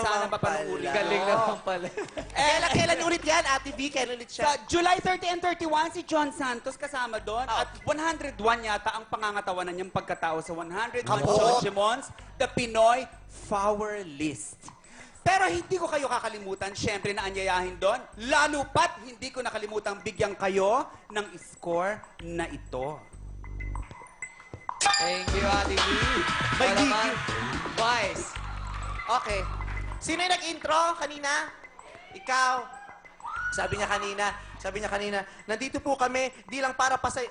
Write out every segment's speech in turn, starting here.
Sana mapanoorin. Galing naman pala. Kailan ulit yan, Ate V? Kailan ulit Sa siya? July 30 and 31, si John Santos kasama doon. At 101 yata ang pangangatawanan niyang pagkatao sa 101 Kapo. Judgments, The Pinoy Flower List. Pero hindi ko kayo kakalimutan, syempre na anyayahin doon. Lalo pat hindi ko nakalimutan bigyan kayo ng score na ito. Thank you, Ate V. May Ito naman, gigi. Vice. Okay. Sino yung nag-intro kanina? Ikaw. Sabi niya kanina, nandito po kami,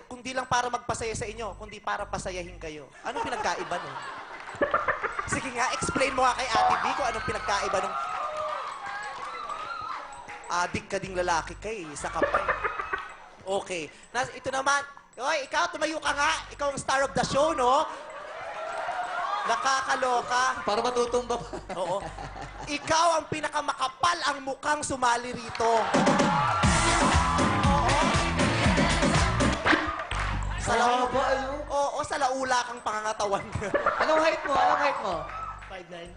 kundi lang para magpasaya sa inyo, kundi para pasayahin kayo. Anong pinagkaiba nun? Sige nga, explain mo nga kay Ate B kung anong pinagkaiba nung... Adik ka ding lalaki kay, isa ka pa. Okay. Ito naman, oy, ikaw, tumayo ka nga. Ikaw ang star of the show, no? Nakakaloka. Para matutumba pa. Oo. Ikaw ang pinakamakapal ang mukhang sumali rito. Sa Haba, ano? Oo, sa laula kang pangangatawan. Anong height mo? 5'9".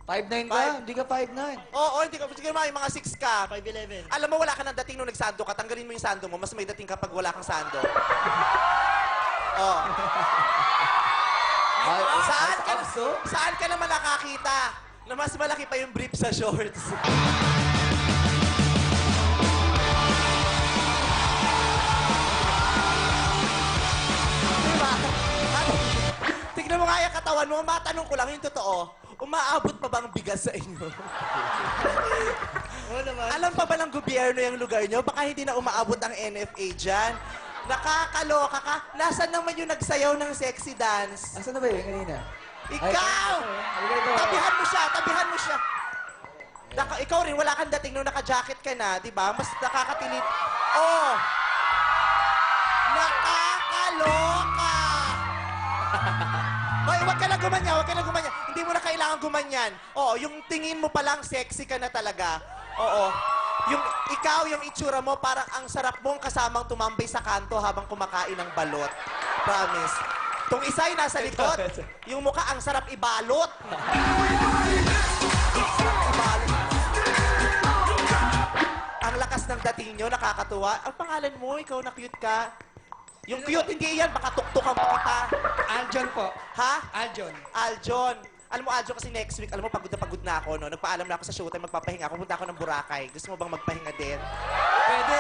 5'9 ka? Hindi ka 5'9. Oo, hindi ka. Sige naman, yung mga 6 ka. 5'11". Alam mo, wala ka ng dating nung nagsando ka. Tanggalin mo yung sando mo. Mas may dating kapag wala kang sando. Oh. Saan ka naman nakakita na mas malaki pa yung brief sa shorts? Diba? Tignan mo nga yung katawan mo. Matanong ko lang yung totoo. Umaabot pa bang bigas sa inyo? Oo naman. Alam pa ba ng gobyerno yung lugar nyo? Baka hindi na umaabot ang NFA dyan. Nakakaloka ka. Nasaan naman yung nagsayaw ng sexy dance? Asan na ba yun kanina? Ikaw! Tabihan mo siya, tabihan mo siya. Ikaw rin, wala kang dating nung naka-jacket ka na, di ba? Mas nakakatilit. Oh! Nakakaloka! Hoy, wag ka lang gumanyan, wag ka lang gumanyan. Hindi mo na kailangan gumanyan. Oo, yung tingin mo palang sexy ka na talaga. Oo. Ikaw, yung itsura mo, parang ang sarap mong kasamang tumambay sa kanto habang kumakain ng balot. Promise. Itong isa ay nasa likod. Yung mukha, ang sarap ibalot. Sarap ibalot. Ang lakas ng dating nyo, nakakatuwa. Ang pangalan mo, ikaw na cute ka. Yung cute, hindi yan. Baka tuktukan mo kita. Aljon po. Ha? Aljon. Aljon. Alam mo, Aljon, kasi next week, alam mo, pagod na ako, no? Nagpaalam na ako sa showtime, magpapahinga ako. Punta ako ng Boracay. Gusto mo bang magpahinga din? Pwede.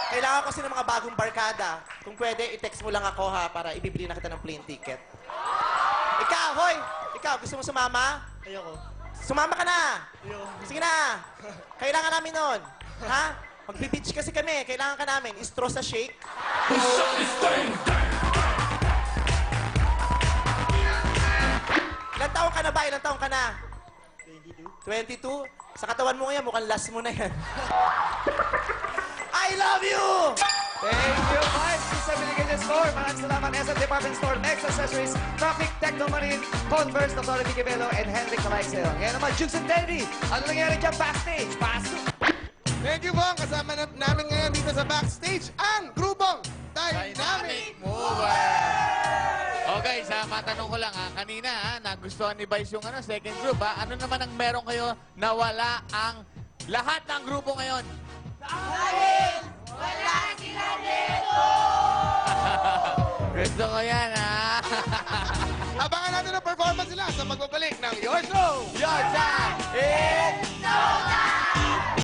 Kailangan ko kasi ng mga bagong barkada. Kung pwede, i-text mo lang ako, ha, para ibibili na kita ng plane ticket. Ikaw, hoy! Ikaw, gusto mo sumama? Ayoko. Sumama ka na! Ayoko. Sige na! Kailangan namin nun. Ha? Magbe-beach kasi kami. Kailangan ka namin. Istro sa shake. Ilan taong ka na ba? Ilan taong ka na? 22. 22? Sa katawan mo ngayon, mukhang last mo na yan. I love you! Thank you, Vice. Sa binigay niya score. Maraming salamat, SM Department Store, Next Accessories, Traffic, Technomarine, Converse, Dr. Vicky Bello, and Henrik Calaixeo. Ngayon naman, Jukes and Danny. Ano nangyari dyan backstage? Pasok! Thank you po. Kasama namin ngayon dito sa backstage ang grupong Dynamic Okay, sa matanong ko lang kanina nagustuhan ni Vice yung second group Ano naman ang meron kayo na wala ang lahat ng grupo ngayon? Wala sila dito! Gusto ko yan Abangan natin ang performance nila sa magbabalik ng Your Show! Your time!